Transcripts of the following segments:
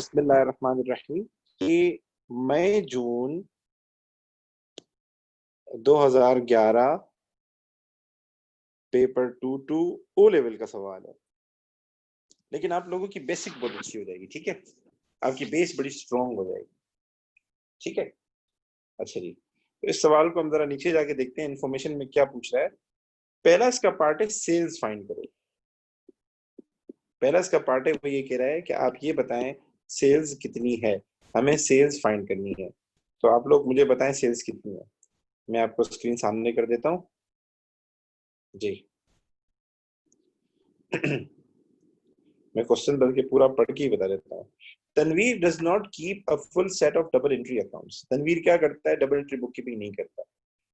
बिस्मिल्लाहिर्रहमानिर्रहीम कि मई जून 2011 paper 2 O level का सवाल है, लेकिन आप लोगों की बेसिक बहुत अच्छी हो जाएगी। ठीक है, आपकी बेस बड़ी स्ट्रॉन्ग हो जाएगी। ठीक है, अच्छा जी, तो इस सवाल को हम जरा नीचे जाके देखते हैं इंफॉर्मेशन में क्या पूछ रहा है। पहला इसका पार्ट है सेल्स फाइंड करो। पहला इसका पार्ट है वो ये कह रहा है कि आप ये बताएं सेल्स कितनी है, हमें सेल्स फाइंड करनी है। तो आप लोग मुझे बताएं सेल्स कितनी है। मैं आपको स्क्रीन सामने कर देता हूं जी। मैं क्वेश्चन बल्कि पूरा पढ़ के ही बता देता हूँ। Tanveer does not keep a full set of double entry accounts. Tanveer क्या करता है, डबल एंट्री बुक कीपिंग नहीं करता,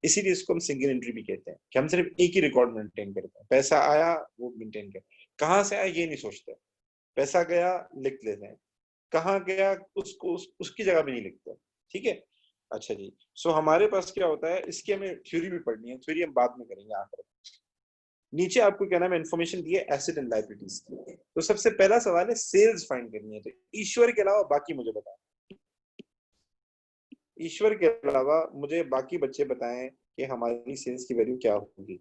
इसीलिए इसको हम सिंगल एंट्री भी कहते हैं कि हम सिर्फ एक ही रिकॉर्ड मेंटेन करते हैं। पैसा आया वो मेंटेन कर, कहाँ से आया ये नहीं सोचते, पैसा गया लिख लेते हैं, कहाँ गया उसको उसकी जगह भी नहीं लिखते। ठीक है, अच्छा जी। सो हमारे पास क्या होता है, इसकी हमें थ्योरी भी पढ़नी है, थ्योरी हम बाद में करेंगे आखिर। नीचे आपको क्या नाम है इंफॉर्मेशन दी है एसेट एंड लायबिलिटीज की। तो सबसे पहला सवाल है सेल्स फाइंड करनी है। तो ईश्वर के अलावा बाकी मुझे बताएं, ईश्वर के अलावा मुझे बाकी बच्चे बताएं कि हमारी सेल्स की वैल्यू क्या होगी।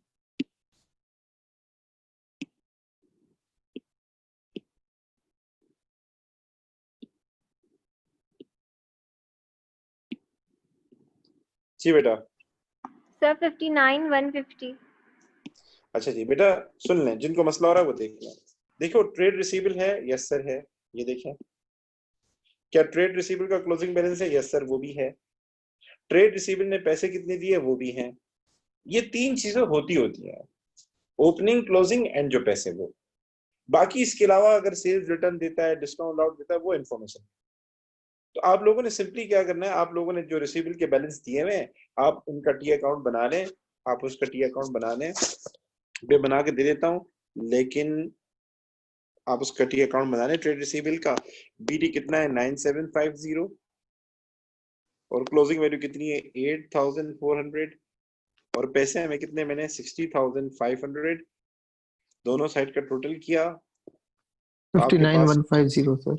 जी बेटा। सर 59 150। अच्छा जी बेटा, सुन लें, जिनको मसला हो रहा है वो देख लें। देखो ट्रेड रिसीवेबल है, यस सर है, ये देखें। क्या ट्रेड रिसीवेबल का क्लोजिंग बैलेंस है, यस सर वो भी है। ट्रेड रिसीवेबल ने पैसे कितने दिए वो भी हैं। ये तीन चीजें होती हैं, ओपनिंग क्लोजिंग एंड जो पैसे वो। बाकी इसके अलावा अगर सेल्स रिटर्न देता है, डिस्काउंट आउट देता है, वो इन्फॉर्मेशन। तो आप लोगों ने सिंपली क्या करना है, आप लोगों ने जो रिसीवेबल के बैलेंस दिए हुए हैं आप उनका टी अकाउंट बना लें। आप उसका टी अकाउंट बना लें, मैं बना के दे देता हूँ, लेकिन आप उसका टी अकाउंट बना लें ट्रेड रिसीवेबल का। बीडी कितना है 9750 और क्लोजिंग वैल्यू कितनी है 8400 और पैसे हमें कितने, मैंने 60500 दोनों साइड का टोटल किया। 59150 सर।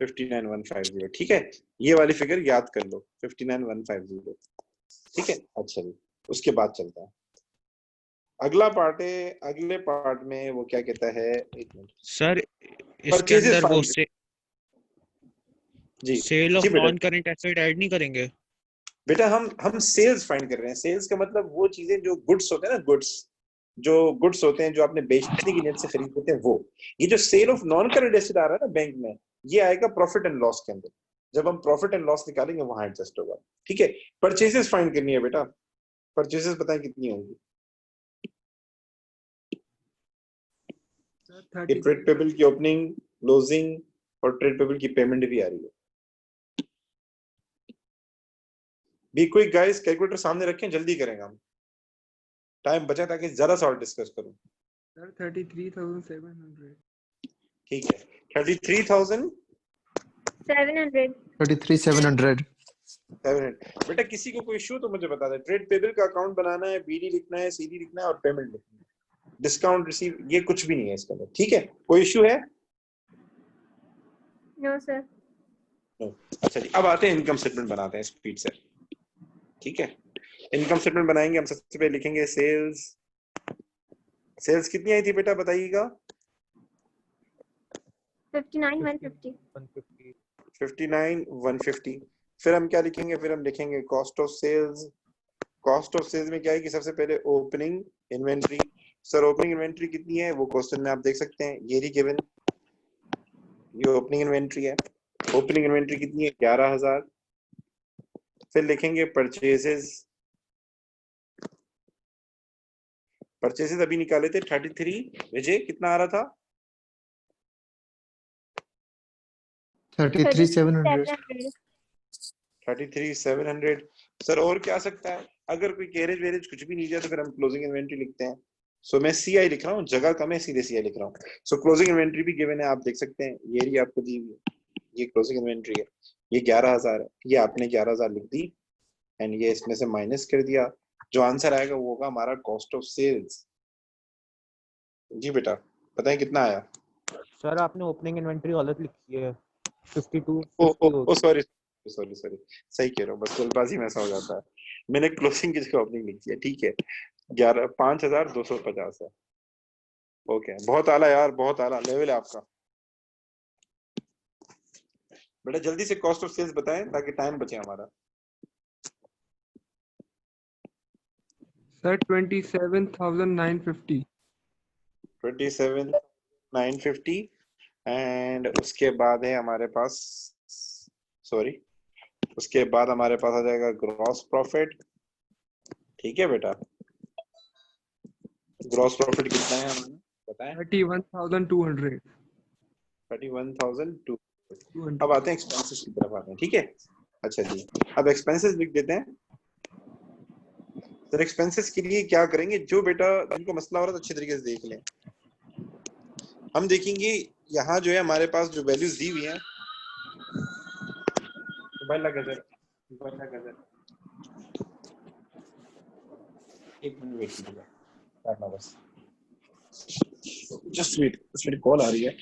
59150, ठीक है, ये वाली फिगर याद कर लो 59150। ठीक है, अच्छा जी, उसके बाद चलता है अगला पार्ट है। अगले पार्ट में वो क्या कहता है, एक मिनट सर, इसके परचेजेस अंदर वो जी सेल ऑफ जी बेटा। नॉन करंट एसेट ऐड नहीं करेंगे? बेटा हम सेल्स फाइंड कर रहे हैं। सेल्स का मतलब वो चीजें जो गुड्स होते हैं ना, गुड्स होते हैं जो आपने बेचने की नीयत से खरीदते हैं वो। ये जो sale of non current asset आ रहा है ना बैंक में, ये आएगा प्रॉफिट एंड लॉस के अंदर। जब हम प्रॉफिट एंड लॉस निकालेंगे वहां एडजस्ट होगा। ठीक है, परचेजेस फाइंड करनी है बेटा। परचेजेस बताएं कितनी होंगी। ये ट्रेड पेबल की ओपनिंग, क्लोजिंग और ट्रेड पेबल की पेमेंट भी आ रही है। बी क्विक गाइस, कैलकुलेटर सामने रखें, जल्दी करेंगे हम, टाइम बचा ताकि ज्यादा सॉल्व डिस्कस करूं। सर 33,700। ठीक है, 33,700। 33,700। बेटा किसी को कोई इशू तो मुझे बता दे। ट्रेड पेबल का अकाउंट बनाना है, बीडी लिखना है, सीडी लिखना है और पेमेंट लिखना है, डिस्काउंट रिसीव ये कुछ भी नहीं है इसके अंदर। ठीक है, कोई इशू है? No sir. अच्छा जी, अब आते हैं इनकम स्टेटमेंट बनाते हैं स्पीड से। ठीक है, इनकम स्टेटमेंट बनाएंगे हम। सबसे पहले लिखेंगे सेल्स कितनी आई थी बेटा बताइएगा। 59 150। 59,150। फिर हम क्या लिखेंगे, फिर हम लिखेंगे cost of sales. Cost of sales में क्या है कि सबसे पहले opening inventory. Sir opening inventory कितनी है वो क्वेश्चन में आप देख सकते हैं, ये गिवन, ये ओपनिंग इन्वेंट्री है। ओपनिंग इन्वेंट्री कितनी है 11,000। फिर लिखेंगे परचेजेस। परचेजेस अभी निकाले थे 33। विजय कितना आ रहा था? 33,700। 33,700। सर और क्या आ सकता है? अगर कोई कैरेज वेरेज कुछ भी नहीं जाए तो फिर हम क्लोजिंग इन्वेंट्री लिखते हैं। सो मैं सीआई लिख रहा हूँ, जगह कम है सीधे सीआई लिख रहा हूँ। सो क्लोजिंग इन्वेंट्री भी गिवन है, आप देख सकते हैं, ये रही आपको दी हुई, ये क्लोजिंग इन्वेंट्री है, ये 11,000 है, ये आपने 11,000 लिख दी एंड ये इसमें से माइनस कर दिया। जो आंसर आएगा वो होगा हमारा कॉस्ट ऑफ सेल्स। जी बेटा बताएं कितना आया। सर आपने ओपनिंग इन्वेंट्री गलत लिखी है। 52 ओ 50 ओ ओ सॉरी सॉरी सॉरी, सही कह रहा हूँ, बस जल्दबाजी में ऐसा हो जाता है। मैंने क्लोजिंग की जगह ओपनिंग लिखी है, ठीक है। 5250 है। ओके, बहुत आला यार, बहुत आला लेवल है आपका। बेटा जल्दी से कॉस्ट ऑफ सेल्स बताएं ताकि टाइम बचे हमारा। सर 27,950। 27,950 एंड उसके बाद है हमारे पास, सॉरी, उसके बाद हमारे पास आ जाएगा ग्रॉस प्रॉफिट। ठीक है बेटा, ग्रॉस प्रॉफिट कितना है हमारा बताएं। 31,200। 31,200। 200। अब आते हैं एक्सपेंसेस की तरफ आते हैं, ठीक है। अच्छा जी, अब एक्सपेंसेस लिख देते हैं। सर एक्सपेंसेस के लिए क्या करेंगे, जो बेटा जिनको मसला हो रहा है तो अच्छी तरीके से देख लें। हम देखेंगे यहाँ जो है हमारे पास जो वैल्यूज दी हुई हैं, मोबाइल लगा सर, मोबाइल लगा सर, एक मिनट वेट कीजिएगा, करना बस, जस्ट वेट, मेरी कॉल आ रही है,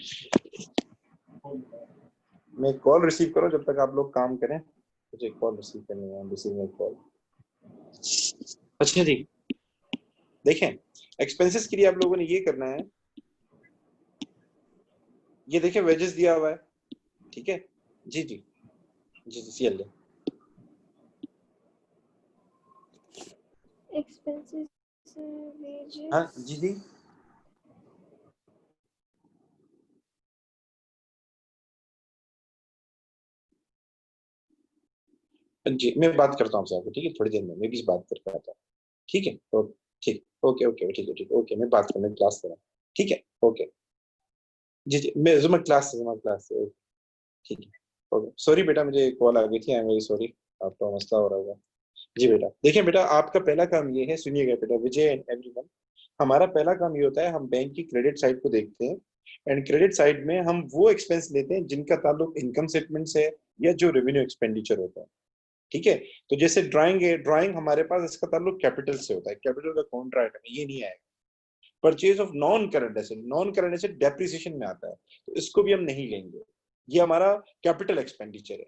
मैं कॉल रिसीव करूं जब तक आप लोग काम करें, मुझे कॉल रिसीव करनी है, रिसीव कॉल। अच्छा जी, देखें एक्सपेंसेस के लिए आप लोगों ने ये करना है, ये देखें वेजेस दिया हुआ है, ठीक है जी जी जी सीएल Expenses, wages. हाँ जी जी जी, मैं बात करता हूँ आपसे, ठीक है, थोड़ी देर में मैं भी बात करके आता हूँ, ठीक है। ठीक, ओके ओके ठीक है, ठीक है, ओके, मैं बात करने क्लास से, ठीक है, ओके जी जी, मैं जुमा क्लास से, ठीक है, ओके। सॉरी बेटा, मुझे कॉल आ गई थी, आई एम वेरी सॉरी, आपका मसला हो रहा होगा। जी बेटा, देखिए बेटा, आपका पहला काम ये है, सुनिएगा बेटा विजय एंड एवरीवन, हमारा पहला काम ये होता है, हम बैंक की क्रेडिट साइड को देखते हैं, एंड क्रेडिट साइड में हम वो एक्सपेंस लेते हैं जिनका ताल्लुक इनकम स्टेटमेंट से या जो रेवेन्यू एक्सपेंडिचर होता है, ठीक है। तो जैसे ड्राइंग है, ड्राइंग हमारे पास इसका ताल्लुक कैपिटल से होता है, कैपिटल का काउंटर आइटम है, ये नहीं आएगा। Purchase of non current asset depreciation में आता है, तो इसको भी हम नहीं लेंगे, ये हमारा कैपिटल एक्सपेंडिचर है।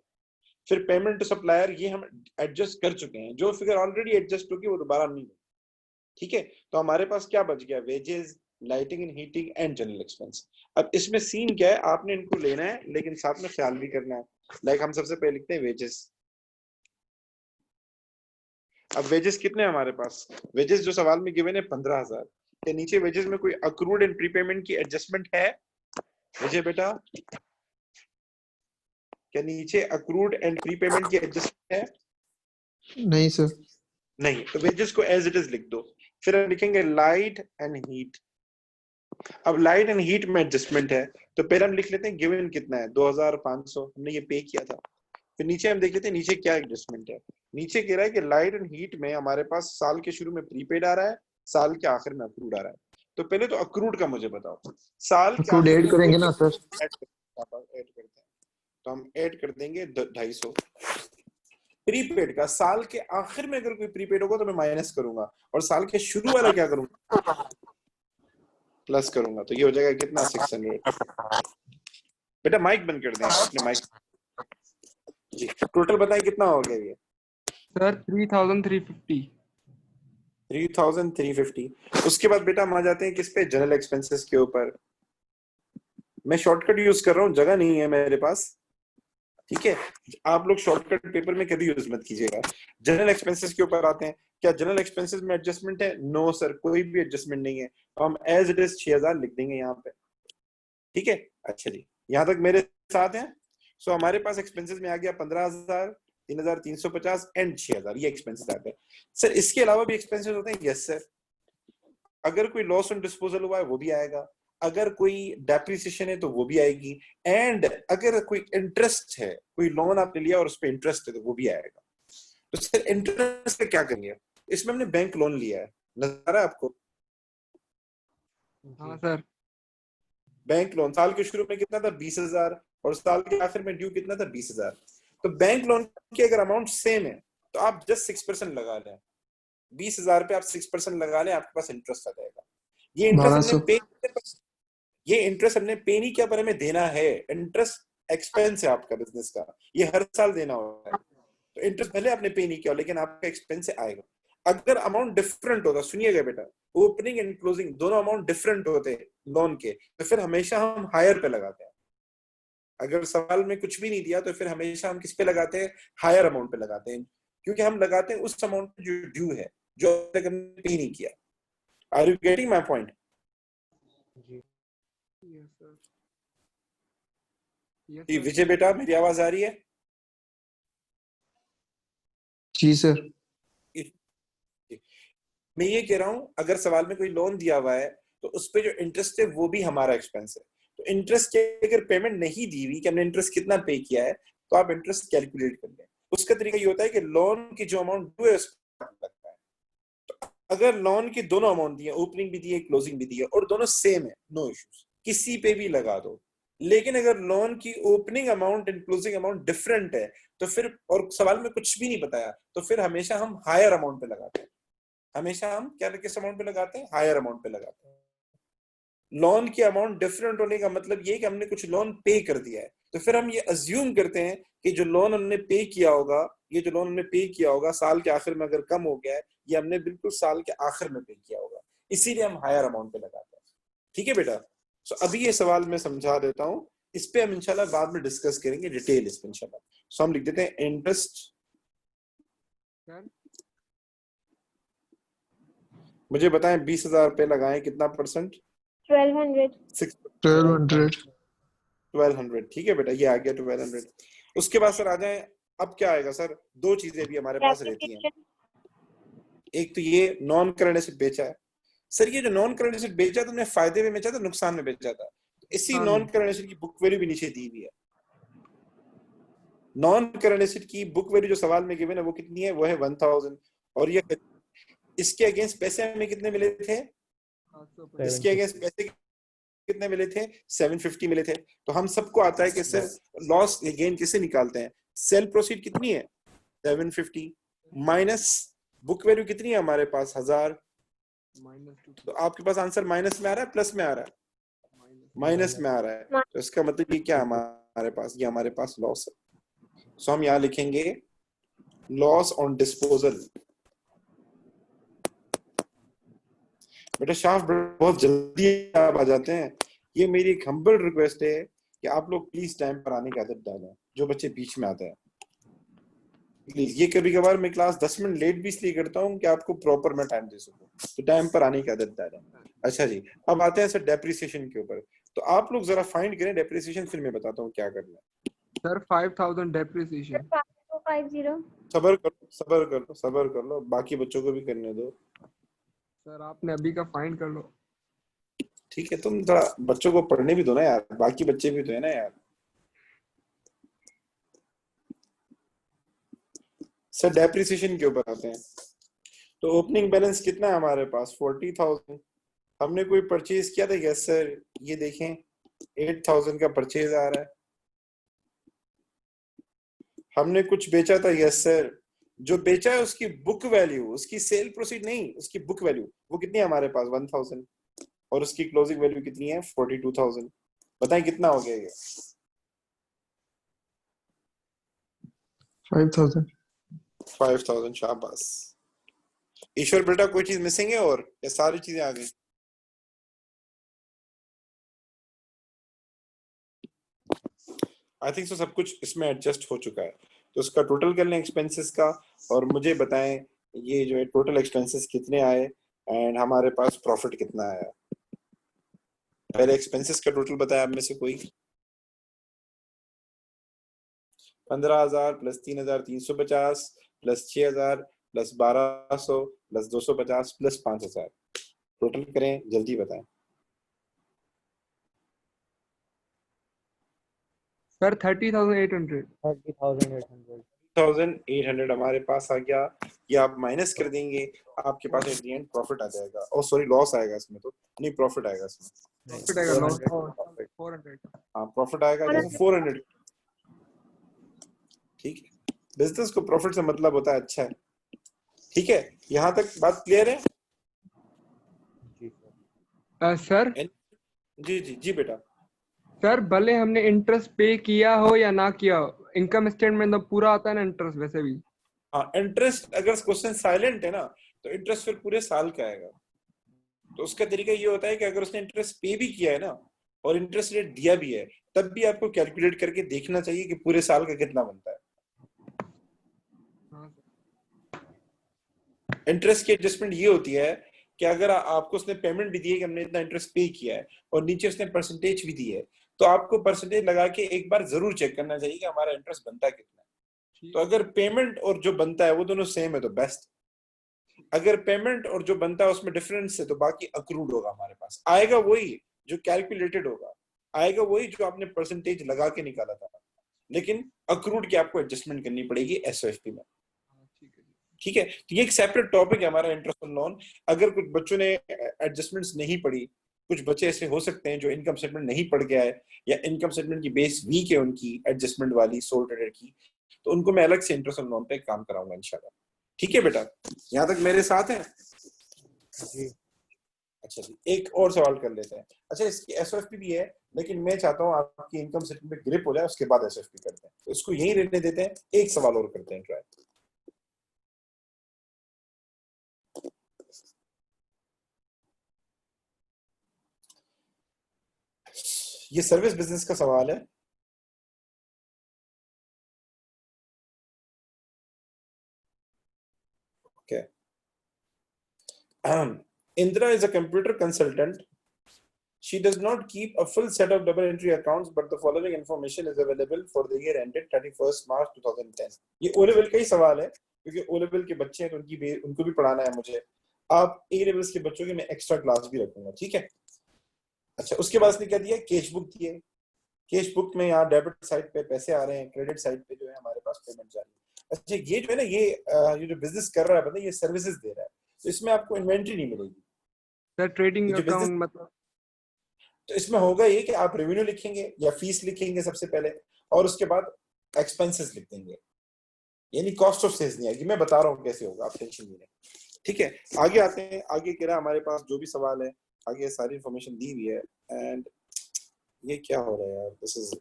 फिर पेमेंट टू सप्लायर, ये हम एडजस्ट कर चुके हैं, जो फिगर ऑलरेडी एडजस्ट होगी वो दोबारा नहीं, ठीक है। तो हमारे पास क्या बच गया, wages, lighting and heating and general expense. अब इसमें सीन क्या है, आपने इनको लेना है लेकिन साथ में ख्याल भी करना है। लाइक हम सबसे पहले लिखते हैं वेजेस। अब वेजेस कितने हैं हमारे पास, वेजेस जो सवाल में गिवन है 15,000 के नीचे वेजेस में कोई अक्रूड एंड प्रीपेमेंट की एडजस्टमेंट है मुझे बेटा, क्या नीचे अक्रूड एंड प्रीपेमेंट की एडजस्टमेंट है? नहीं सर। नहीं, तो वेजेस को एज इट इज लिख दो। फिर हम लिखेंगे लाइट एंड हीट। अब लाइट एंड हीट में एडजस्टमेंट है, तो पहले हम लिख लेते हैं गिवन कितना है, 2500, हमने ये पे किया था। फिर नीचे हम देख लेते हैं नीचे क्या एडजस्टमेंट है। नीचे कह रहा है कि लाइट एंड हीट में हमारे पास साल के शुरू में प्रीपेड आ रहा है, साल के आखिर में अक्रूड आ रहा है। तो पहले तो अक्रूड का मुझे बताओ, साल के अक्रूड आखिर ऐड में करेंगे ना सर? ऐड करते हैं, तो हम ऐड कर देंगे 250। प्रीपेड का साल के आखिर में अगर कोई प्रीपेड होगा तो मैं माइनस करूंगा, और साल के शुरू वाला क्या करूंगा, प्लस करूंगा। तो ये हो जाएगा कितना, 600। बेटा माइक बंद कर दें अपने माइक जी। टोटल बताएं कितना हो गया ये, सर 3,350। 3,350। उसके बाद बेटा हम आ जाते हैं किस पे, जनरल एक्सपेंसेस के ऊपर। मैं शॉर्टकट यूज कर रहा हूँ, जगह नहीं है मेरे पास, ठीक है। आप लोग शॉर्टकट पेपर में कभी यूज मत कीजिएगा। जनरल एक्सपेंसेस के ऊपर आते हैं, क्या जनरल एक्सपेंसेस में एडजस्टमेंट है? नो सर, कोई भी एडजस्टमेंट नहीं है, तो हम एज इट इज 6,000 लिख देंगे यहाँ पे, ठीक है। अच्छा जी, यहाँ तक मेरे साथ हैं। सो हमारे पास एक्सपेंसेस में आ गया 15,000, 3,350 एंड 6,000, ये एक्सपेंसेस आते हैं। सर इसके अलावा भी एक्सपेंसेस होते हैं? यस सर, अगर कोई लॉस ऑन डिस्पोजल हुआ है वो भी आएगा, अगर कोई डेप्रिसिएशन है तो वो भी आएगी, एंड अगर कोई इंटरेस्ट है, कोई लोन आपने लिया और उस पर इंटरेस्ट है तो वो भी आएगा। तो सर इंटरेस्ट पे क्या करेंगे, इसमें हमने बैंक लोन लिया है, नजर आ रहा है आपको? हाँ सर। बैंक लोन साल के शुरू में कितना था, 20,000, और साल के आखिर में ड्यू कितना था, 20,000। तो बैंक लोन की अगर अमाउंट सेम है तो आप जस्ट 6% लगा लें, 20,000 पे आप 6% लगा लें, आपके पास इंटरेस्ट आ जाएगा। ये इंटरेस्ट हमने 1200। पे, ये इंटरेस्ट हमने पे नहीं किया पर हमें देना है। इंटरेस्ट एक्सपेंस है आपका बिजनेस का, ये हर साल देना होता है, तो इंटरेस्ट भले आपने पे नहीं किया लेकिन आपका एक्सपेंस से आएगा। अगर अमाउंट डिफरेंट होता, सुनिएगा बेटा, ओपनिंग एंड क्लोजिंग दोनों अमाउंट डिफरेंट होते लोन के, तो फिर हमेशा हम हायर पे लगाते हैं। अगर सवाल में कुछ भी नहीं दिया तो फिर हमेशा हम किस पे लगाते हैं, हायर अमाउंट पे लगाते हैं, क्योंकि हम लगाते हैं उस अमाउंट पे जो ड्यू है, जो अगर हमने पे नहीं किया। Are you getting my point? Yes, sir. Yes, जी sir. विजय बेटा, मेरी आवाज आ रही है? जी सर। मैं ये कह रहा हूं, अगर सवाल में कोई लोन दिया हुआ है तो उस पे जो इंटरेस्ट है वो भी हमारा एक्सपेंस है। तो इंटरेस्ट की अगर पेमेंट नहीं दी हुई कि हमने इंटरेस्ट कितना पे किया है, तो आप इंटरेस्ट कैलकुलेट कर लें। उसका तरीका ये होता है कि लोन की जो अमाउंट ड्यू है उस पर लगता है। तो अगर लोन की दोनों अमाउंट दी है, ओपनिंग भी दी है, क्लोजिंग भी दी है, और दोनों सेम है, नो इश्यूज, किसी पे भी लगा दो। लेकिन अगर लोन की opening amount and closing amount different है, तो फिर, और सवाल में कुछ भी नहीं बताया, तो फिर हमेशा हम हायर अमाउंट पे लगाते हैं। हमेशा हम क्या, किस अमाउंट पे लगाते हैं, हायर अमाउंट पे लगाते हैं। लोन की अमाउंट डिफरेंट होने का मतलब ये कि हमने कुछ लोन पे कर दिया है, तो फिर हम ये अज्यूम करते हैं कि जो लोन हमने पे किया होगा, ये जो लोन हमने पे किया होगा साल के आखिर में अगर कम हो गया है, ये हमने बिल्कुल साल के आखिर में पे किया होगा, इसीलिए हम हायर अमाउंट पे लगाते हैं। ठीक है बेटा? सो अभी ये सवाल मैं समझा देता हूँ, इस पे हम इंशाल्लाह बाद में डिस्कस करेंगे डिटेल इस पे इंशाल्लाह। सो हम लिख देते हैं इंटरेस्ट। Sir, मुझे बताएं 20,000 रुपए लगाएं, कितना परसेंट? 1200 1200। 1200। ठीक है बेटा, ये आ गया 1200। उसके बाद सर आ जाए, अब क्या आएगा सर? दो चीजें भी हमारे पास रहती हैं। एक तो ये नॉन करंट एसेट बेचा है। सर ये जो नॉन करंट एसेट बेचा तो तुमने फायदे में बेचा था, नुकसान में बेचा था? इसी नॉन करंट एसेट की बुक वैल्यू भी नीचे दी हुई है। नॉन करंट एसेट की बुक वैल्यू जो सवाल में गिवन है वो कितनी है? वो है 1000। और ये इसके अगेंस्ट पैसे हमें कितने मिले थे? इसके अगेंस्ट पैसे कितने मिले थे? 750 मिले थे। तो हम सबको आता है कि सर लॉस गेन किसे निकालते हैं? सेल प्रोसीड कितनी है? 750 माइनस बुक वैल्यू कितनी है हमारे पास? 1000। तो आपके पास आंसर माइनस में आ रहा है, प्लस में आ रहा है? माइनस में आ रहा है। तो इसका मतलब ये क्या हमारे पास? ये हमारे पास लॉस है। सो हम यहां लिखेंगे लॉस ऑन डिस्पोजल। बेटा शाफ बहुत जल्दी आप आ जाते हैं। ये मेरी एक हम्बल रिक्वेस्ट है कि आप लोग प्लीज टाइम पर आने की आदत डालें, जो बच्चे बीच में आते हैं प्लीज। ये कभी कभार मैं क्लास 10 मिनट लेट भी इसलिए करता हूँ कि आपको प्रॉपर मैं टाइम दे सकूं, तो टाइम पर आने की आदत डालें। अच्छा जी, अब आते हैं सर डेप्रिसिएशन के ऊपर। तो आप लोग जरा फाइंड करें डेप्रिसिएशन, फिर मैं बताता हूँ क्या करना है। Sir, 5,000 depreciation. 5250 सबर कर लो, सबर कर लो, सबर कर लो, बाकी बच्चों को भी करने दो। Sir, आपने अभी का फाइंड कर लो. ठीक है, तुम थोड़ा बच्चों को पढ़ने भी दो ना यार, बाकी बच्चे भी तो है ना यार। सर डेप्रिसिएशन के ऊपर आते हैं। तो ओपनिंग बैलेंस कितना है हमारे पास? 40,000। हमने कोई परचेज किया था? यस सर, ये देखें 8,000 का परचेज आ रहा है। हमने कुछ बेचा था? Yes sir. जो बेचा है उसकी बुक वैल्यू, उसकी सेल प्रोसीड नहीं, उसकी बुक वैल्यू वो कितनी है हमारे पास? 1000। और उसकी क्लोजिंग वैल्यू कितनी है? 42,000। बताएं कितना हो गया ये? 5000। 5000। शाबाश ईश्वर बेटा, कोई चीज मिसिंग है और ये सारी चीजें आ गई? आई थिंक सो सब कुछ इसमें एडजस्ट हो चुका है। तो उसका टोटल कर लें एक्सपेंसेस का, और मुझे बताएं ये जो है टोटल एक्सपेंसेस कितने आए एंड हमारे पास प्रॉफिट कितना आया। पहले एक्सपेंसेस का टोटल बताया आप में से कोई? 15,000 plus 3,350 plus 6,000 plus 1,200 plus 250 plus 5,000। Total करें, जल्दी बताएं। Sir, 30,800. 1,800 हमारे पास आ गया। ये आप माइनस कर देंगे, आपके पास एट द एंड प्रॉफिट आ जाएगा। ओ सॉरी, लॉस आएगा इसमें, तो नहीं प्रॉफिट आएगा इसमें। Profit आएगा, loss 400. हाँ प्रॉफिट आएगा, जैसे 400। ठीक है, बिजनेस को प्रॉफिट से मतलब होता है अच्छा है। ठीक है, यहाँ तक बात क्लियर है? Sir, जी जी जी बेटा। सर भले हमने इंटरेस्ट पे किया हो या ना किया हो, इनकम स्टेटमेंट में पूरा आता है ना इंटरेस्ट वैसे भी। हाँ, इंटरेस्ट अगर क्वेश्चन साइलेंट है ना तो इंटरेस्ट फिर पूरे साल का आएगा। तो उसका तरीका ये होता है कि अगर उसने इंटरेस्ट पे भी किया है ना और इंटरेस्ट रेट दिया भी है, तब भी आपको कैलकुलेट करके देखना चाहिए कि पूरे साल का कितना बनता है। हाँ इंटरेस्ट की एडजस्टमेंट ये होती है कि अगर आपको उसने पेमेंट भी दी है कि हमने इतना इंटरेस्ट पे किया है और नीचे उसने परसेंटेज भी दी है, तो आपको परसेंटेज लगा के एक बार जरूर चेक करना चाहिए कि हमारा इंटरेस्ट बनता कितना है। ठीक तो अगर पेमेंट और जो बनता है वो दोनों सेम है तो बेस्ट। अगर पेमेंट और जो बनता है उसमें डिफरेंस है तो बाकी अक्रूड होगा, हमारे पास आएगा वही जो कैलकुलेटेड होगा, आएगा वही जो आपने परसेंटेज लगा के निकाला था, लेकिन अक्रूड की आपको एडजस्टमेंट करनी पड़ेगी एसओएफपी में। हाँ, ठीक है जी। ठीक है, तो ये एक सेपरेट टॉपिक है हमारा इंटरेस्ट ऑन लोन। अगर कुछ बच्चों ने एडजस्टमेंट्स नहीं पढ़ी, कुछ बच्चे ऐसे हो सकते हैं जो इनकम स्टेटमेंट नहीं पढ़ के आए या इनकम स्टेटमेंट की बेस वीक है उनकी एडजस्टमेंट वाली सोल ट्रेडर की, तो उनको मैं अलग से इंटरेस्ट ऑन लोन पे काम कराऊंगा इंशाल्लाह। ठीक है बेटा, यहाँ तक मेरे साथ है? जी अच्छा जी, एक और सवाल कर लेते हैं। अच्छा, इसकी एसओएफपी भी है, लेकिन मैं चाहता हूँ आपकी इनकम स्टेटमेंट पे ग्रिप हो जाए, उसके बाद एसओएफपी करते हैं। तो इसको यहीं रहने देते हैं, एक सवाल और करते हैं ट्राई। ये सर्विस बिजनेस का सवाल है। Okay, Indra is a computer consultant. She does not keep a full set of double entry accounts, but the following information is available for the year ended 31st March 2010. ये O level का ही सवाल है, क्योंकि O level के बच्चे हैं तो उनको भी पढ़ाना है मुझे। आप A लेवल्स के बच्चों की मैं एक्स्ट्रा क्लास भी रखूंगा, ठीक है? अच्छा, उसके बाद उसने क्या दिया? कैश बुक दी है। कैश बुक में यहाँ डेबिट साइड पे पैसे आ रहे हैं, क्रेडिट साइड पे जो है हमारे पास पेमेंट जा रही है। अच्छा, ये जो है ना, ये जो बिजनेस कर रहा है बंदा, ये सर्विसेज दे रहा है, तो इसमें आपको इन्वेंट्री नहीं मिलेगी। सर ट्रेडिंग ये जो बिजनेस, अकाउंट मतलब तो इसमें होगा ये कि आप रेवेन्यू लिखेंगे या फीस लिखेंगे सबसे पहले, और उसके बाद एक्सपेंसेस लिख देंगे, यानी कॉस्ट ऑफ सेल्स नहीं आएगी। मैं बता रहा हूँ कैसे होगा, आप टेंशन नहीं लें। ठीक है, आगे आते हैं। आगे कह रहा है हमारे पास जो भी सवाल है, आगे सारी इंफॉर्मेशन दी हुई है। एंड ये क्या हो रहा है यार, दिस इज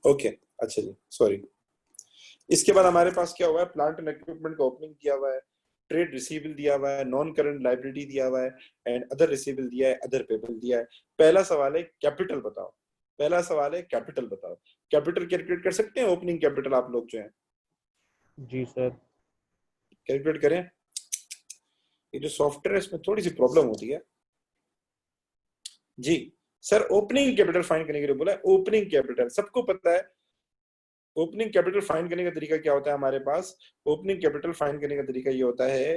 ओके। अच्छा जी, सॉरी। इसके बाद हमारे पास क्या हुआ है? प्लांट एंड इक्विपमेंट का ओपनिंग दिया हुआ है, ट्रेड रिसीवेबल दिया हुआ है, नॉन करंट लायबिलिटी दिया हुआ है, एंड अदर रिसीवेबल दिया है, अदर पेबल दिया है। पहला सवाल है कैपिटल बताओ। पहला सवाल है कैपिटल बताओ। कैपिटल कैलकुलेट कर सकते हैं? ओपनिंग कैपिटल आप लोग जो है जी सर। कैलकुलेट करें। ये जो सॉफ्टवेयर है इसमें थोड़ी सी प्रॉब्लम होती है जी। सर ओपनिंग कैपिटल फाइंड करने के लिए बोला है। ओपनिंग कैपिटल सबको पता है। ओपनिंग कैपिटल फाइंड करने का तरीका क्या होता है हमारे पास? ओपनिंग कैपिटल फाइंड करने का तरीका ये होता है,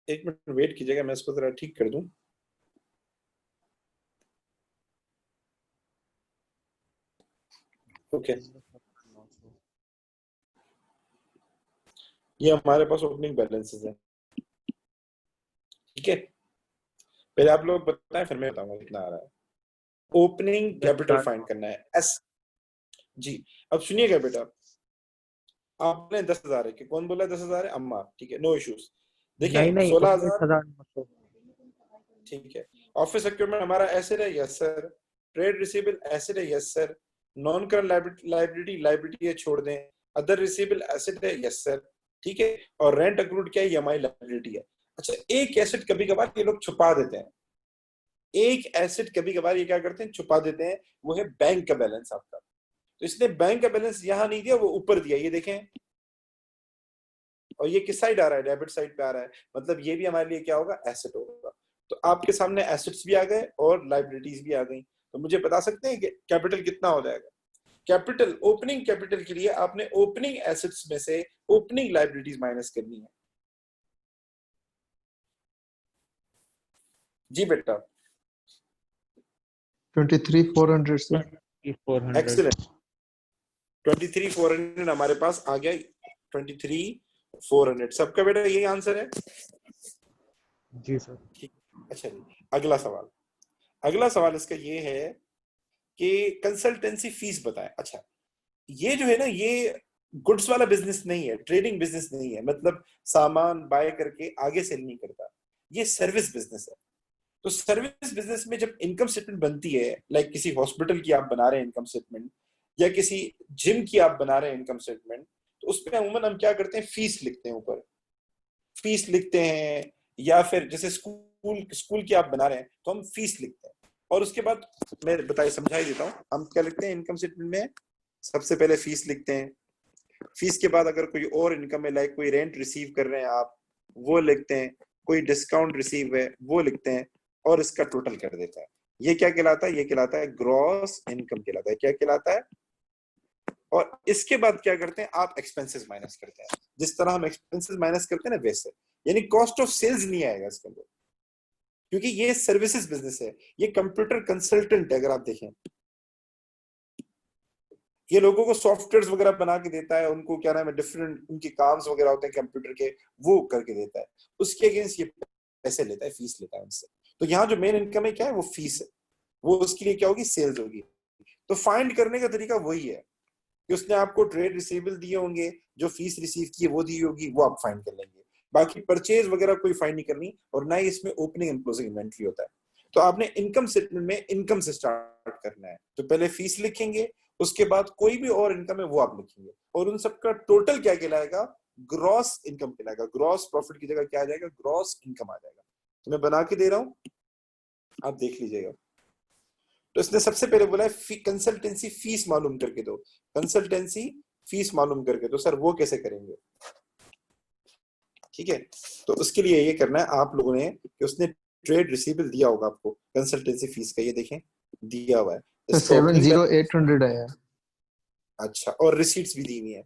एक मिनट वेट कीजिएगा, मैं इसको जरा ठीक कर दूं। ओके, ये हमारे पास ओपनिंग बैलेंसेस है। ठीक है, पहले आप लोग बताएं फिर मैं बताऊंगा कितना आ रहा है। ओपनिंग कैपिटल फाइंड करना है, एस जी। अब सुनिएगा बेटा, आपने 10,000 है कि कौन बोला 10,000 है? अम्मा, ठीक है, नो इश्यूज। नहीं देखें नहीं 16,000, 19,900। ठीक है। ऑफिस इक्विपमेंट हमारा एसेट है, yes sir. Trade receivable asset है, yes sir. Non current liability है, छोड़ दें। अदर रिसीवेबल एसेट है, यस सर। ठीक है, और रेंट अक्रूड क्या है? ईएमआई लायबिलिटी है। अच्छा, एक एसेट कभी कभार ये लोग छुपा देते हैं। एक एसेट कभी कभार ये क्या करते हैं? छुपा देते हैं, वो है बैंक का बैलेंस आपका। तो इसने बैंक का बैलेंस यहां नहीं दिया, वो ऊपर दिया, ये देखें। और ये किस साइड आ रहा है? डेबिट साइड पे आ रहा है, मतलब ये भी हमारे लिए क्या होगा? एसेट होगा। तो आपके सामने एसेट्स भी आ गए और लाइबिलिटीज भी आ गई। तो मुझे बता सकते हैं कि कैपिटल कितना हो जाएगा? कैपिटल, ओपनिंग कैपिटल के लिए आपने ओपनिंग एसेट्स में से ओपनिंग लाइबिलिटीज माइनस करनी है। जी बेटा। 23,400 sir. 400। एक्सीलेंट, 23,400 हमारे पास आ गया। 23,400 सबका बेटा यही आंसर है? जी सर। ठीक। अच्छा जी, अगला सवाल। अगला सवाल इसका ये है कि कंसल्टेंसी फीस बताएं। अच्छा, ये जो है ना, ये गुड्स वाला बिजनेस नहीं है, ट्रेडिंग बिजनेस नहीं है, मतलब सामान बाय करके आगे सेल नहीं करता, ये सर्विस बिजनेस है। तो सर्विस बिजनेस में जब इनकम स्टेटमेंट बनती है, लाइक किसी हॉस्पिटल की आप बना रहे हैं इनकम स्टेटमेंट, या किसी जिम की आप बना रहे हैं इनकम स्टेटमेंट, तो उसमें अमूमन हम क्या करते हैं, फीस लिखते हैं ऊपर, फीस लिखते हैं, या फिर जैसे स्कूल स्कूल की आप बना रहे हैं तो हम फीस लिखते हैं। और उसके बाद मैं बताइए समझा ही देता हूँ, हम क्या लिखते हैं इनकम स्टेटमेंट में, सबसे पहले फीस लिखते हैं, फीस के बाद अगर कोई और इनकम है, लाइक कोई रेंट रिसीव कर रहे हैं आप, वो लिखते हैं, कोई डिस्काउंट रिसीव है वो लिखते हैं, और इसका टोटल कर देता है। ये क्या कहलाता है, ये कहलाता है ग्रॉस इनकम कहलाता है। क्या कहलाता है? और इसके बाद क्या करते हैं, आप एक्सपेंसेस माइनस करते हैं, जिस तरह हम एक्सपेंसेस माइनस करते हैं ना वैसे, यानी कॉस्ट ऑफ सेल्स नहीं आएगा इसके अंदर, क्योंकि ये सर्विसेज बिजनेस है, ये कंप्यूटर कंसल्टेंट है। अगर आप देखें, ये लोगों को सॉफ्टवेयर वगैरह बना के देता है, उनको क्या नाम है, डिफरेंट उनके काम वगैरह होते हैं कंप्यूटर के, वो करके देता है, उसके अगेंस्ट ये पैसे लेता है, फीस लेता है उनसे। तो यहाँ जो मेन इनकम है क्या है, वो फीस है, वो उसके लिए क्या होगी, सेल्स होगी। तो फाइंड करने का तरीका वही है कि उसने आपको ट्रेड रिसीवेबल दिए होंगे, जो फीस रिसीव की है वो दी होगी, वो आप फाइंड कर लेंगे। बाकी परचेज वगैरह कोई फाइंड नहीं करनी, और ना ही इसमें ओपनिंग एंड क्लोजिंग इन्वेंट्री होता है। तो आपने इनकम स्टेटमेंट में इनकम से स्टार्ट करना है, तो पहले फीस लिखेंगे, उसके बाद कोई भी और इनकम है वो आप लिखेंगे, और उन सबका टोटल क्या कहलाएगा, ग्रॉस इनकम कहलाएगा। ग्रॉस प्रॉफिट की जगह क्या आ जाएगा, ग्रॉस इनकम आ जाएगा। तो मैं बना के दे रहा हूं, आप देख लीजिएगा। तो इसने सबसे पहले बोला है कंसल्टेंसी फीस मालूम करके दो, कंसल्टेंसी फीस मालूम करके दो। सर वो कैसे करेंगे? ठीक है, तो उसके लिए ये करना है आप लोगों ने कि उसने ट्रेड रिसीवेबल दिया होगा आपको कंसल्टेंसी फीस का, ये देखें दिया हुआ है, तो इसका ओपनिंग 70800 आया। अच्छा, और रिसीट्स भी दी हुई है।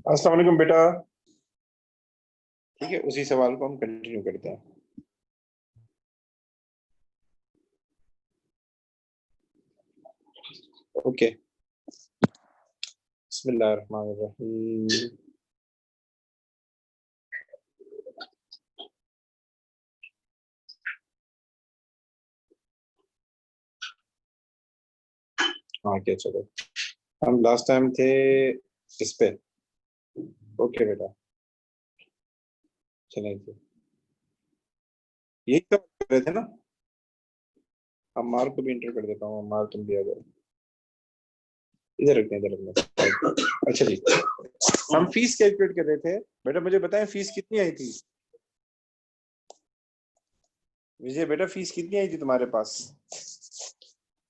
अस्सलाम वालेकुम बेटा। ठीक है, उसी सवाल को हम कंटिन्यू करते हैं। ओके, बिस्मिल्लाहिर्रहमानिर्रहीम। हाँ क्या, चलो हम लास्ट टाइम थे इस पे। ओके बेटा, चलेंगे, यही तो कर रहे थे ना। अम्मार को भी इंटर कर देता हूँ, अम्मार तुम भी आ जाओ। इधर रखते हैं, इधर रखते हैं। अच्छा जी, हम फीस कैलकुलेट कर रहे थे। बेटा मुझे बताएं फीस कितनी आई थी? विजय बेटा फीस कितनी आई थी तुम्हारे पास?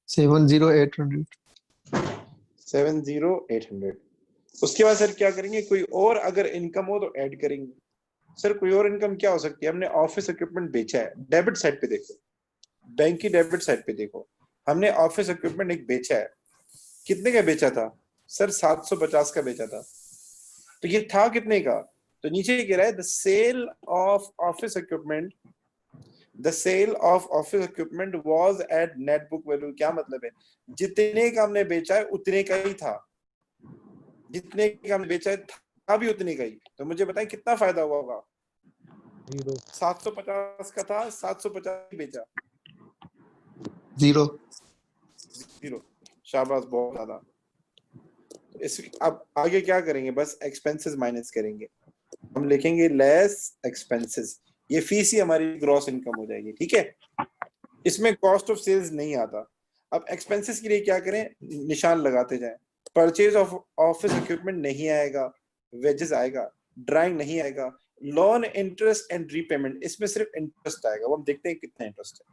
70800. 70800। उसके बाद सर क्या करेंगे? कोई और अगर इनकम हो तो ऐड करेंगे। सर कोई और इनकम क्या हो सकती है? हमने ऑफिस इक्विपमेंट बेचा है, डेबिट साइड पे देखो, बैंक की डेबिट साइड पे देखो, हमने ऑफिस इक्विपमेंट एक बेचा है। कितने का बेचा था? सर 750 का बेचा था। तो ये था कितने का? तो नीचे कह रहा है the sale of office equipment, the sale of office equipment was at net book value. क्या मतलब है? जितने का हमने बेचा है उतने का ही था, जितने का हमने बेचा है था भी उतने का ही। तो मुझे बताएं कितना फायदा हुआ होगा? 0. 750 का था, 750 ही बेचा, 0. 0। शाबाश, बहुत ज्यादा। इस अब आगे क्या करेंगे? बस एक्सपेंसेस माइनस करेंगे, हम लिखेंगे लेस एक्सपेंसेस। ये फीस ही हमारी ग्रॉस इनकम हो जाएगी। ठीक है, इसमें कॉस्ट ऑफ सेल्स नहीं आता। अब एक्सपेंसेस के लिए क्या करें? निशान लगाते जाएं। परचेज ऑफ ऑफिस इक्विपमेंट नहीं आएगा, वेजेस आएगा, ड्राइंग नहीं आएगा, लोन इंटरेस्ट एंड रीपेमेंट, इसमें सिर्फ इंटरेस्ट आएगा, वो हम देखते हैं कितना इंटरेस्ट है।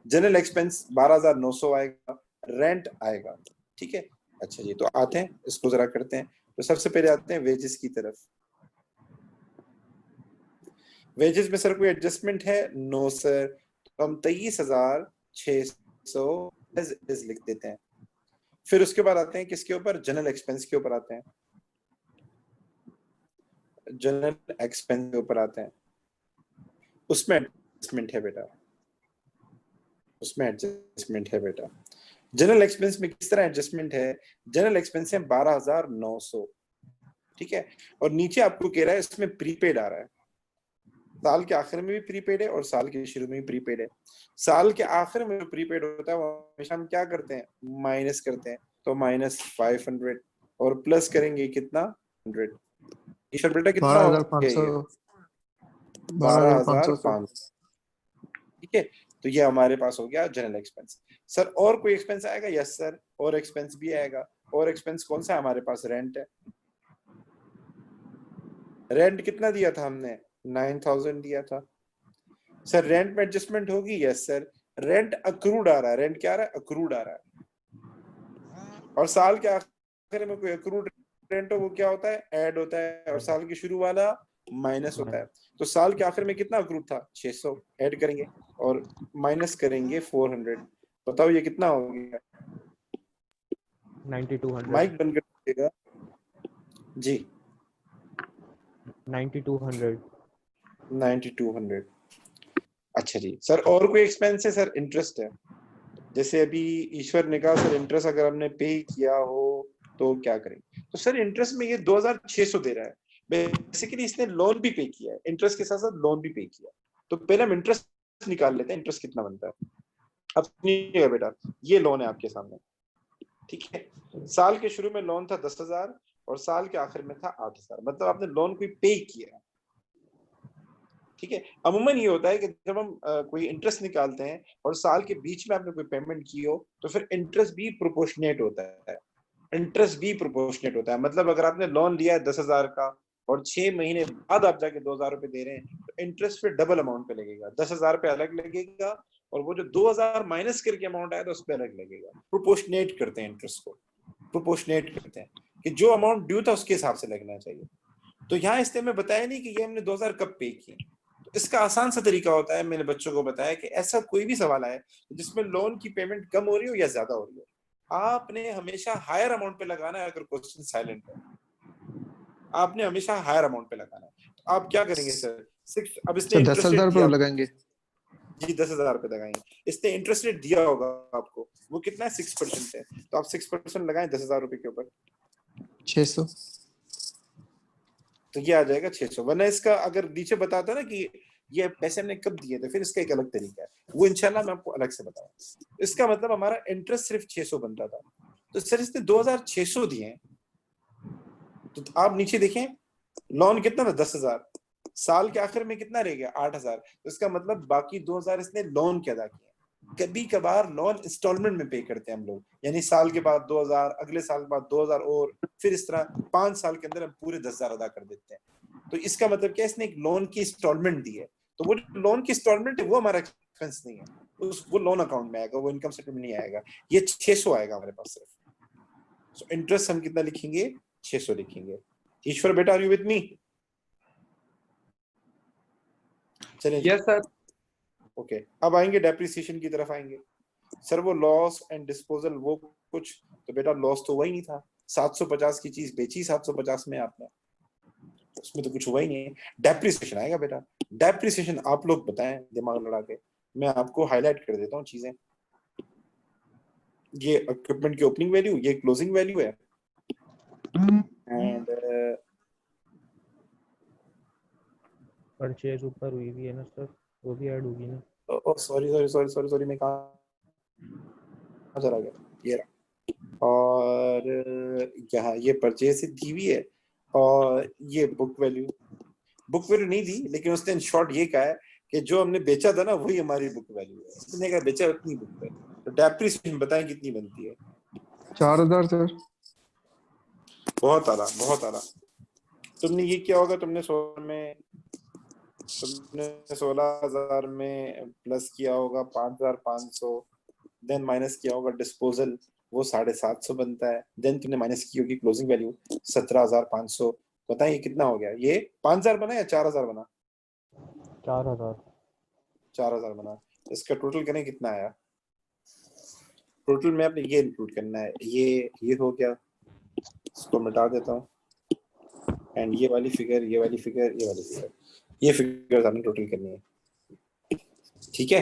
जनरल एक्सपेंस 12,900 आएगा, रेंट आएगा। ठीक है, अच्छा जी, तो आते हैं इसको जरा करते हैं। तो सबसे पहले आते हैं वेजेस की तरफ। वेजेस में सर कोई एडजस्टमेंट है? No sir. तो हम 23,600 लिख देते हैं। फिर उसके बाद आते हैं किसके ऊपर? जनरल एक्सपेंस के ऊपर आते हैं, जनरल एक्सपेंस के ऊपर आते हैं। उसमें एडजस्टमेंट है बेटा, उसमें एडजस्टमेंट है बेटा। जनरल एक्सपेंस में किस तरह एडजस्टमेंट है? जनरल एक्सपेंस है 12,900। ठीक है, और नीचे आपको कह रहा है इसमें प्रीपेड आ रहा है। साल के आखिर में भी प्रीपेड है और साल के शुरू में भी प्रीपेड है। साल के आखिर में जो प्रीपेड होता है वो हमेशा हम क्या करते हैं? माइनस करते हैं। तो -500 और प्लस करेंगे कितना? 100। ईश्वर बेटा कितना हो गया 12,500. ये? 12,500 सर. 12,500। ठीक है, तो ये हमारे पास हो गया जनरल एक्सपेंस। सर और कोई एक्सपेंस आएगा? यस सर, और एक्सपेंस भी आएगा। और एक्सपेंस कौन सा है हमारे पास? रेंट है। रेंट कितना दिया था हमने? 9,000 दिया था। सर रेंट में एडजस्टमेंट होगी? Yes sir. रेंट अक्रूड आ रहा है। रेंट क्या आ रहा है? अक्रूड आ रहा है। और साल के आखिर में कोई अक्रूड रेंट हो वो क्या होता है? ऐड होता है। और साल के शुरू वाला माइनस होता है। तो साल के आखिर में कितना अक्रूड था? 600। ऐड करेंगे और माइनस करेंगे 400। बताओ ये कितना हो गया? 9200. माइक बंद कर दीजिएगा जी। 9200. 9200। अच्छा जी सर, और कोई एक्सपेंस है? सर इंटरेस्ट है, जैसे अभी ईश्वर ने कहा सर इंटरेस्ट अगर हमने पे किया हो तो क्या करेंगे? तो सर इंटरेस्ट में ये 2,600 दे रहा है। बेसिकली इसने लोन भी पे किया है, इंटरेस्ट के साथ साथ लोन भी पे किया। तो पहले हम इंटरेस्ट निकाल लेते हैं, इंटरेस्ट कितना बनता है। अब सुनिएगा बेटा, ये लोन है आपके सामने। ठीक है, साल के शुरू में लोन था 10,000 और साल के आखिर में था 8,000, मतलब आपने लोन कोई पे किया है। ठीक है, अमूमन ये होता है कि जब हम कोई इंटरेस्ट निकालते हैं और साल के बीच में आपने कोई पेमेंट की हो तो फिर इंटरेस्ट भी प्रोपोर्शनेट होता है। इंटरेस्ट भी प्रोपोर्शनेट होता है, मतलब अगर आपने लोन लिया है 10,000 का और 6 महीने बाद आप जाके 2,000 रुपए दे रहे हैं तो इंटरेस्ट फिर डबल अमाउंट पे लगेगा। 10,000 पे अलग लगेगा और वो जो 2,000 माइनस करके अमाउंट आया तो उस पर अलग लगेगा। प्रोपोर्शनेट करते हैं इंटरेस्ट को, प्रोपोर्शनेट करते हैं कि जो अमाउंट ड्यू था उसके हिसाब से लगना चाहिए। तो यहाँ इसलिए मैं बताया नहीं कि ये हमने 2,000 कब पे किए। इसका आसान सा तरीका होता है, मैंने बच्चों को बताया कि ऐसा कोई भी सवाल आए जिसमें लोन की पेमेंट कम हो रही हो या ज्यादा हो रही हो, आपने हमेशा हायर अमाउंट पे लगाना है अगर क्वेश्चन साइलेंट है। आपने हमेशा हायर अमाउंट पे लगाना है। तो आप क्या करेंगे सर? 6 अब इसने सर इंटरेस्ट 10,000 रेट रुपये दिया, लगाएंगे। जी 10,000 पे लगाएंगे। इसने इंटरेस्ट रेट दिया होगा आपको, वो कितना है? 6% है। तो आप 6% लगाएं 10,000 रुपए के ऊपर, 600। तो ये आ जाएगा 600। वरना इसका अगर नीचे बताता ना कि ये पैसे हमने कब दिए थे, फिर इसका एक अलग तरीका है, वो इंशाल्लाह मैं आपको अलग से बताऊंगा। इसका मतलब हमारा इंटरेस्ट सिर्फ 600 बनता था, तो सर इसने 2,600 दिए हैं। तो आप नीचे देखें, लोन कितना था? 10,000। साल के आखिर में कितना रह गया? 8,000। तो इसका मतलब बाकी 2,000 इसने लोन के अदा किए। कभी कभार लोन इंस्टॉलमेंट में पे करते हैं हम लोग, यानी साल के बाद 2,000, अगले साल के बाद 2,000, और फिर इस तरह 5 साल के अंदर हम पूरे 10,000 अदा कर देते हैं। तो इसका मतलब क्या है? इसने एक लोन की इंस्टॉलमेंट दी है, तो वो लोन की इंस्टॉलमेंट है वो हमारा एक्सपेंस नहीं है, वो लोन अकाउंट में आएगा, वो इनकम स्टेटमेंट में नहीं आएगा। ये 600 आएगा हमारे पास सिर्फ। सो इंटरेस्ट हम कितना लिखेंगे? 600 लिखेंगे। ईश्वर बेटा, आर यू विद मी? चलिए यस सर। ओके, अब आएंगे डेप्रिसिएशन की तरफ आएंगे। सर वो लॉस एंड डिस्पोजल वो कुछ, तो बेटा लॉस तो हुआ ही नहीं था। 750 की चीज बेची 750 में आपने, उसमें तो कुछ हुआ ही नहीं है। डेप्रिसिएशन आएगा बेटा। डेप्रिसिएशन आप लोग बताएं दिमाग लड़ा के, मैं आपको हाईलाइट कर देता हूँ चीजें। ये इक्विपमेंट की ओपनिंग वैल्यू, ये क्लोजिंग वैल्यू है, एंड परचेज ऊपर हुई भी है ना सर, वो भी ऐड होगी ना। सॉरी मैं कहाँ चला गया? ये रहा। और यहाँ ये परचेज दी हुई है, और ये बुक वैल्यू नहीं दी, लेकिन उसने इन शॉर्ट ये कहा है कि जो हमने बेचा था ना वही हमारी बुक वैल्यू है। उसने कहा बेचा उतनी बुक वैल्यू। तो डेप्रिसिएशन बताएं कितनी बनती है? 4,000 सर। बहुत आला, बहुत आला। तुमने ये किया होगा, तुमने 16,000 में प्लस किया होगा 5,500, देन माइनस किया होगा डिस्पोजल, वो 750 बनता है। देन तुमने माइनस की होगी क्लोजिंग वैल्यू 17,500। बताइए ये कितना हो गया? ये 5,000 बना या 4,000 बना? 4,000। 4,000 बना। इसका टोटल करें कितना आया? टोटल में आपने ये इंक्लूड करना है, ये हो गया, इसको मिटा देता हूँ, एंड ये वाली फिगर, ये वाली फिगर, ये वाली फिगर, ये फिगर आपने टोटल करनी है। ठीक है,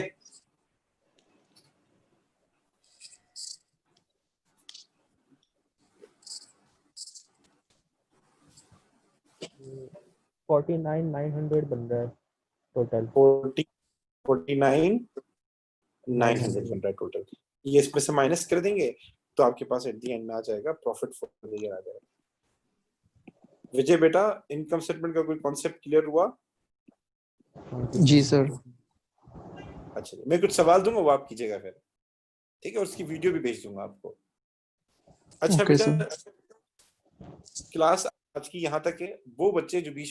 हम्म, 49,900 बन रहा है टोटल। 49,900 बन रहा है टोटल। ये इसमें से माइनस कर देंगे तो आपके पास एट द एंड में आ जाएगा प्रॉफिट फॉर द ईयर आ जाएगा। विजय बेटा, इनकम स्टेटमेंट का कोई कॉन्सेप्ट क्लियर हुआ? जी सर। अच्छा, मैं कुछ सवाल दूंगा वो आप कीजिएगा फिर, ठीक है? और उसकी वीडियो भी भेज दूंगा आपको। अच्छा ओके बेटा, सर। क्लास आज की यहाँ तक है। वो बच्चे जो बीच